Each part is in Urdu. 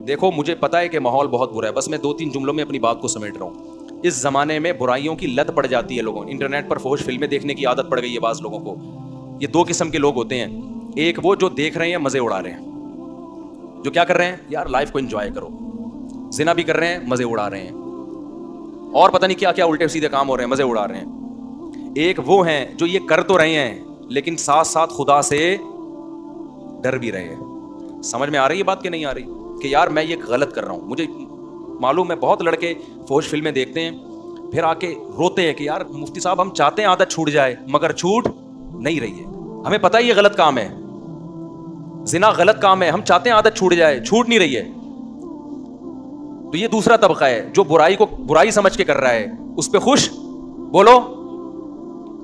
دیکھو مجھے پتا ہے کہ ماحول بہت برا ہے، بس میں 2-3 جملوں میں اپنی بات کو سمیٹ رہا ہوں۔ اس زمانے میں برائیوں کی لت پڑ جاتی ہے لوگوں، انٹرنیٹ پر فحش فلمیں دیکھنے کی عادت پڑ گئی ہے بعض لوگوں کو۔ یہ 2 قسم کے لوگ ہوتے ہیں، ایک وہ جو دیکھ رہے ہیں مزے اڑا رہے ہیں، جو کیا کر رہے ہیں یار لائف کو انجوائے کرو، زنا بھی کر رہے ہیں مزے اڑا رہے ہیں، اور پتہ نہیں کیا کیا الٹے سیدھے کام ہو رہے ہیں، مزے اڑا رہے ہیں۔ ایک وہ ہیں جو یہ کر تو رہے ہیں لیکن ساتھ ساتھ خدا سے ڈر بھی رہے ہیں۔ سمجھ میں آ رہی ہے بات کہ نہیں آ رہی کہ یار میں یہ غلط کر رہا ہوں؟ مجھے معلوم ہے بہت لڑکے فحش فلمیں دیکھتے ہیں پھر آ کے روتے ہیں کہ یار مفتی صاحب ہم چاہتے ہیں عادت چھوٹ جائے مگر چھوٹ نہیں رہی ہے، ہمیں پتہ ہے یہ غلط کام ہے، زنا غلط کام ہے، ہم چاہتے ہیں عادت چھوٹ جائے، چھوٹ نہیں رہی ہے۔ تو یہ دوسرا طبقہ ہے جو برائی کو برائی سمجھ کے کر رہا ہے، اس پہ خوش بولو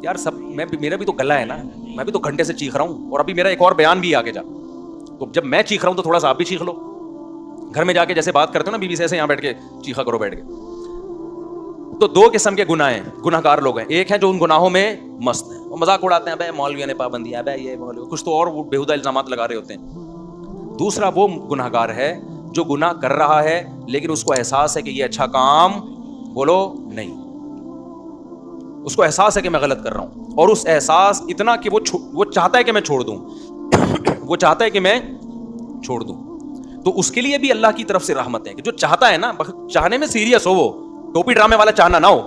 یار سب میرا بھی تو گلا ہے نا، میں بھی تو گھنٹے سے چیخ رہا ہوں، اور ابھی میرا ایک اور بیان بھی آگے جا، تو جب میں چیخ رہا ہوں تو تھوڑا سا آپ بھی چیخ لو، گھر میں جا کے جیسے بات کرتے ہو نا بیوی سے، ایسے یہاں بیٹھ کے چیخا کرو بیٹھ کے۔ تو 2 قسم کے گناہ ہیں، گناہ گار لوگ ہیں، ایک ہیں جو ان گناہوں میں مست ہیں، وہ مذاق اڑاتے ہیں، بھائی مولویوں نے پابندی ہے، بھائی یہ مولوی کچھ تو اور وہ بےہودہ الزامات لگا رہے ہوتے ہیں۔ دوسرا وہ گناہ گار ہے جو گناہ کر رہا ہے لیکن اس کو احساس ہے کہ یہ اچھا کام بولو نہیں، اس کو احساس ہے کہ میں غلط کر رہا ہوں، اور اس احساس اتنا کہ وہ چاہتا ہے کہ میں چھوڑ دوں وہ چاہتا ہے کہ میں چھوڑ دوں۔ تو اس کے لیے بھی اللہ کی طرف سے رحمت ہے کہ جو چاہتا ہے نا، چاہنے میں سیریس ہو، وہ ٹوپی ڈرامے والا چاہنا نہ ہو۔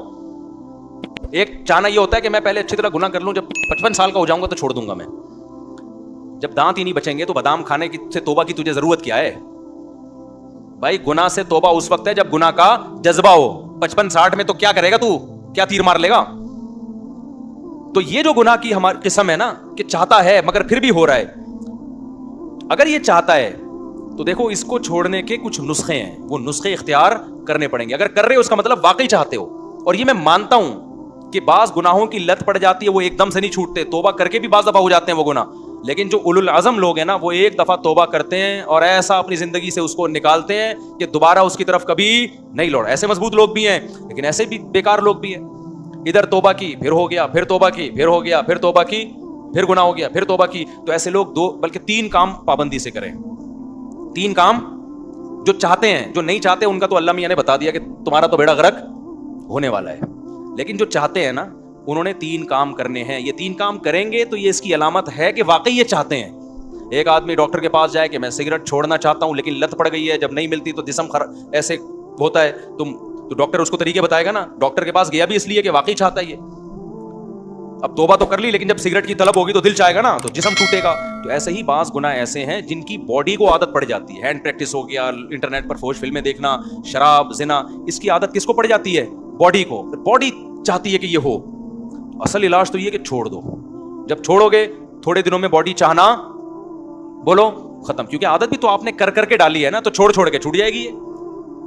ایک چاہنا یہ ہوتا ہے کہ میں پہلے اچھی طرح گناہ کر لوں، جب 55 سال کا ہو جاؤں گا تو چھوڑ دوں گا میں، جب دانت ہی نہیں بچیں گے تو بادام کھانے سے توبہ کی تجھے ضرورت کیا ہے؟ بھائی گناہ سے توبہ اس وقت ہے جب گناہ کا جذبہ ہو، 55-60 میں تو کیا کرے گا تو، کیا تیر مار لے گا؟ تو یہ جو گناہ کی ہماری قسم ہے نا کہ چاہتا ہے مگر پھر بھی ہو رہا ہے، اگر یہ چاہتا ہے تو دیکھو اس کو چھوڑنے کے کچھ نسخے ہیں، وہ نسخے اختیار کرنے پڑیں گے۔ اگر کر رہے ہو اس کا مطلب واقعی چاہتے ہو، اور یہ میں مانتا ہوں کہ بعض گناہوں کی لت پڑ جاتی ہے، وہ ایک دم سے نہیں چھوٹتے، توبہ کر کے بھی بعض دفعہ ہو جاتے ہیں وہ گناہ، لیکن جو اولو العزم لوگ ہیں نا وہ ایک دفعہ توبہ کرتے ہیں اور ایسا اپنی زندگی سے اس کو نکالتے ہیں کہ دوبارہ اس کی طرف کبھی نہیں لوٹا۔ ایسے مضبوط لوگ بھی ہیں لیکن ایسے بھی بیکار لوگ بھی ہیں، ادھر توبہ کی پھر ہو گیا، پھر توبہ کی پھر ہو گیا، پھر توبہ کی پھر گناہ ہو گیا، پھر توبہ کی۔ تو ایسے لوگ 2 بلکہ 3 کام پابندی سے کریں، 3 کام جو چاہتے ہیں، جو نہیں چاہتے ان کا تو اللہ میاں نے بتا دیا کہ تمہارا تو بیڑا غرق ہونے والا ہے، لیکن جو چاہتے ہیں نا انہوں نے 3 کام کرنے ہیں۔ یہ 3 کام کریں گے تو یہ اس کی علامت ہے کہ واقعی یہ چاہتے ہیں۔ ایک آدمی ڈاکٹر کے پاس جائے کہ میں سگریٹ چھوڑنا چاہتا ہوں لیکن لت پڑ گئی ہے، جب نہیں ملتی تو جسم ایسے ہوتا ہے، تو ڈاکٹر اس کو طریقے بتائے گا نا، ڈاکٹر کے پاس گیا بھی اس لیے کہ واقعی چاہتا ہے یہ، اب توبہ تو کر لی لیکن جب سگریٹ کی طلب ہوگی تو دل چاہے گا نا، تو جسم ٹوٹے گا۔ تو ایسے ہی بعض گناہ ایسے ہیں جن کی باڈی کو عادت پڑ جاتی ہے، ہینڈ پریکٹس ہو گیا، انٹرنیٹ پر فحش فلمیں دیکھنا، شراب، زنا، اس کی عادت کس کو پڑ جاتی ہے؟ باڈی کو، باڈی چاہتی ہے کہ یہ ہو۔ اصل علاج تو یہ کہ چھوڑ دو، جب چھوڑو گے تھوڑے دنوں میں باڈی چاہنا بولو ختم، کیونکہ عادت بھی تو آپ نے کر کے ڈالی ہے نا، تو چھوڑ کے چھوٹ جائے گی یہ۔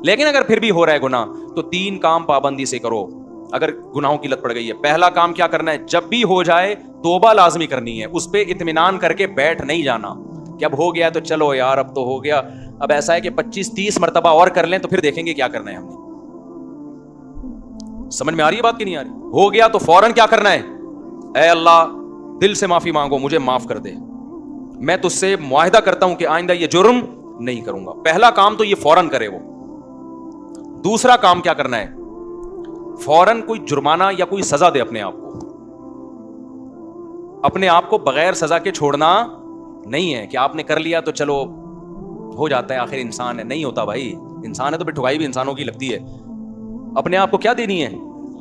لیکن اگر پھر بھی ہو رہا ہے گناہ تو 3 کام پابندی سے کرو اگر گناہوں کی لت پڑ گئی ہے۔ پہلا کام کیا کرنا ہے؟ جب بھی ہو جائے توبہ لازمی کرنی ہے، اس پہ اطمینان کر کے بیٹھ نہیں جانا کہ اب ہو گیا تو چلو یار اب تو ہو گیا، اب ایسا ہے کہ 25-30 مرتبہ اور کر لیں تو پھر دیکھیں گے کیا کرنا ہے ہم نے۔ سمجھ میں آ رہی ہے بات کہ نہیں آ رہی؟ ہو گیا تو فوراً کیا کرنا ہے؟ اے اللہ دل سے معافی مانگو، مجھے معاف کر دے، میں تجھ سے معاہدہ کرتا ہوں کہ آئندہ یہ جرم نہیں کروں گا۔ پہلا کام تو یہ فوراً کرے وہ۔ دوسرا کام کیا کرنا ہے؟ فوراً کوئی جرمانہ یا کوئی سزا دے اپنے آپ کو، اپنے آپ کو بغیر سزا کے چھوڑنا نہیں ہے کہ آپ نے کر لیا تو چلو ہو جاتا ہے، آخر انسان ہے، نہیں ہوتا بھائی، انسان ہے تو پھر ٹھگائی بھی انسانوں کی لگتی ہے۔ اپنے آپ کو کیا دینی ہے؟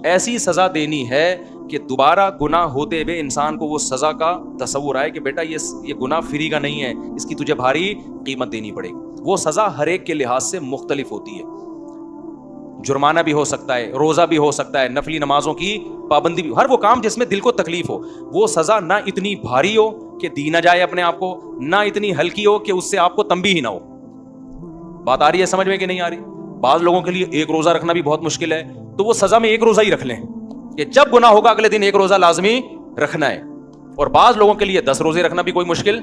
ایسی سزا دینی ہے کہ دوبارہ گناہ ہوتے ہوئے انسان کو وہ سزا کا تصور آئے کہ بیٹا یہ گناہ فری کا نہیں ہے، اس کی تجھے بھاری قیمت دینی پڑے گی۔ وہ سزا ہر ایک کے لحاظ سے مختلف ہوتی ہے، جرمانہ بھی ہو سکتا ہے، روزہ بھی ہو سکتا ہے، نفلی نمازوں کی پابندی بھی، ہر وہ کام جس میں دل کو تکلیف ہو۔ وہ سزا نہ اتنی بھاری ہو کہ دی نہ جائے اپنے آپ کو، نہ اتنی ہلکی ہو کہ اس سے آپ کو تنبیہ ہی نہ ہو۔ بات آ رہی ہے سمجھ میں کہ نہیں آ رہی؟ بعض لوگوں کے لیے 1 روزہ رکھنا بھی بہت مشکل ہے، تو وہ سزا میں 1 روزہ ہی رکھ لیں کہ جب گناہ ہوگا اگلے دن 1 روزہ لازمی رکھنا ہے۔ اور بعض لوگوں کے لیے 10 روزے رکھنا بھی کوئی مشکل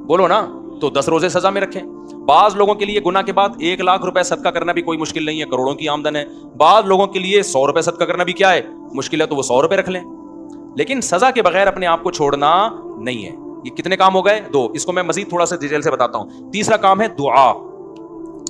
بولو نا، تو 10 روزے سزا میں رکھیں۔ بعض لوگوں کے لیے گناہ کے بعد 1 لاکھ روپے صدقہ کرنا بھی کوئی مشکل نہیں ہے، کروڑوں کی آمدن ہے۔ بعض لوگوں کے لیے 100 روپے صدقہ کرنا بھی کیا ہے؟ مشکل ہے، تو وہ 100 روپے رکھ لیں۔ لیکن سزا کے بغیر اپنے آپ کو چھوڑنا نہیں ہے۔ یہ کتنے کام ہو گئے؟ 2۔ اس کو میں مزید تھوڑا سا ڈیٹیل سے بتاتا ہوں۔ تیسرا کام ہے دعا۔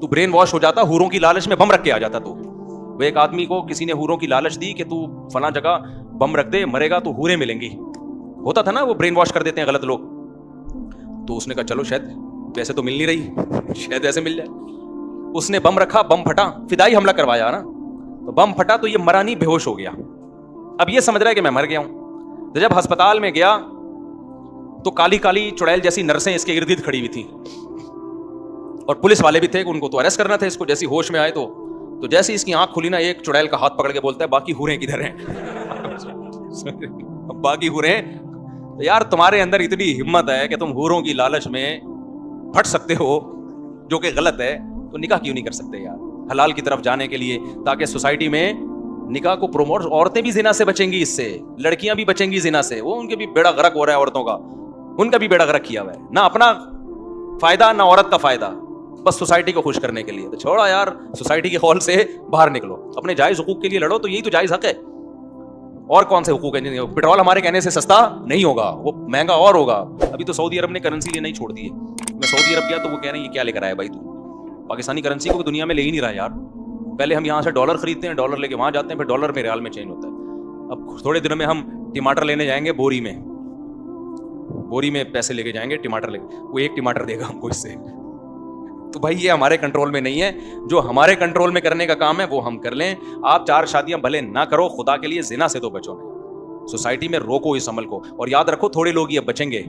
تو برین واش ہو جاتا, حوروں کی لالچ میں بم رکھ کے آ جاتا. تو وہ ایک آدمی کو کسی نے حوروں کی لالچ دی کہ تو فلاں جگہ بم رکھ دے, مرے گا تو حوریں ملیں گی. ہوتا تھا نا, وہ برین واش کر دیتے ہیں غلط لوگ. تو اس نے کہا چلو شاید ویسے تو مل نہیں رہی, شاید ایسے مل جائے. اس نے بم رکھا, بم پھٹا, فدائی حملہ کروایا نا, تو بم پھٹا تو یہ مرا نہیں, بے ہوش ہو گیا. اب یہ سمجھ رہا ہے کہ میں مر گیا ہوں. تو جب ہسپتال میں گیا تو کالی کالی چڑیل جیسی نرسیں اس کے ارد گرد کھڑی ہوئی تھیں, اور پولیس والے بھی تھے, ان کو تو اریسٹ کرنا تھا اس کو. جیسی ہوش میں آئے تو جیسے اس کی آنکھ کھلی نا, ایک چڑیل کا ہاتھ پکڑ کے بولتا ہے باقی حوریں کدھر ہیں. باقی حوریں, یار تمہارے اندر اتنی ہمت ہے کہ تم حوروں کی لالچ میں پھٹ سکتے ہو, جو کہ غلط ہے, تو نکاح کیوں نہیں کر سکتے یار حلال کی طرف جانے کے لیے, تاکہ سوسائٹی میں نکاح کو پروموٹ. عورتیں بھی زنا سے بچیں گی, اس سے لڑکیاں بھی بچیں گی زنا سے. وہ ان کے بھی بیڑا غرق ہو رہا ہے, عورتوں کا, ان کا بھی بیڑا غرق کیا ہوا ہے, نہ اپنا فائدہ نہ عورت کا فائدہ, بس سوسائٹی کو خوش کرنے کے لیے. تو چھوڑا یار, سوسائٹی کے خول سے باہر نکلو, اپنے جائز حقوق کے لیے لڑو, تو یہی تو جائز حق ہے. اور کون سے حقوق ہیں؟ پیٹرول ہمارے کہنے سے سستا نہیں ہوگا, وہ مہنگا اور ہوگا. ابھی تو سعودی عرب نے کرنسی لینا ہی چھوڑ دی ہے. میں سعودی عرب گیا تو وہ کہہ رہے ہیں یہ کیا لے کر آیا بھائی, تو پاکستانی کرنسی کو دنیا میں لے ہی نہیں رہا یار. پہلے ہم یہاں سے ڈالر خریدتے ہیں, ڈالر لے کے وہاں جاتے ہیں, پھر ڈالر میں ریال میں چینج ہوتا ہے. اب تھوڑے دنوں میں ہم ٹماٹر لینے جائیں گے, بوری میں پیسے لے کے جائیں گے ٹماٹر لے کے, وہ ایک ٹماٹر دے گا ہم کو اس سے. تو بھائی یہ ہمارے کنٹرول میں نہیں ہے. جو ہمارے کنٹرول میں کرنے کا کام ہے وہ ہم کر لیں. آپ 4 شادیاں بھلے نہ کرو, خدا کے لیے زنا سے تو بچو. سوسائٹی میں روکو اس عمل کو, اور یاد رکھو تھوڑے لوگ یہ بچیں گے,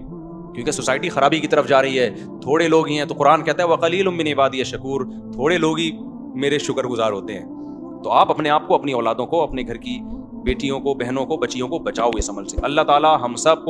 کیونکہ سوسائٹی خرابی کی طرف جا رہی ہے. تھوڑے لوگ ہی ہیں, تو قرآن کہتا ہے وَقَلِيلٌ مِّنْ عِبَادِيَ الشَّكُورُ, تھوڑے لوگ ہی میرے شکر گزار ہوتے ہیں. تو آپ اپنے آپ کو, اپنی اولادوں کو, اپنے گھر کی بیٹیوں کو, بہنوں کو, بچیوں کو بچاؤ اس عمل سے. اللہ تعالی ہم سب کو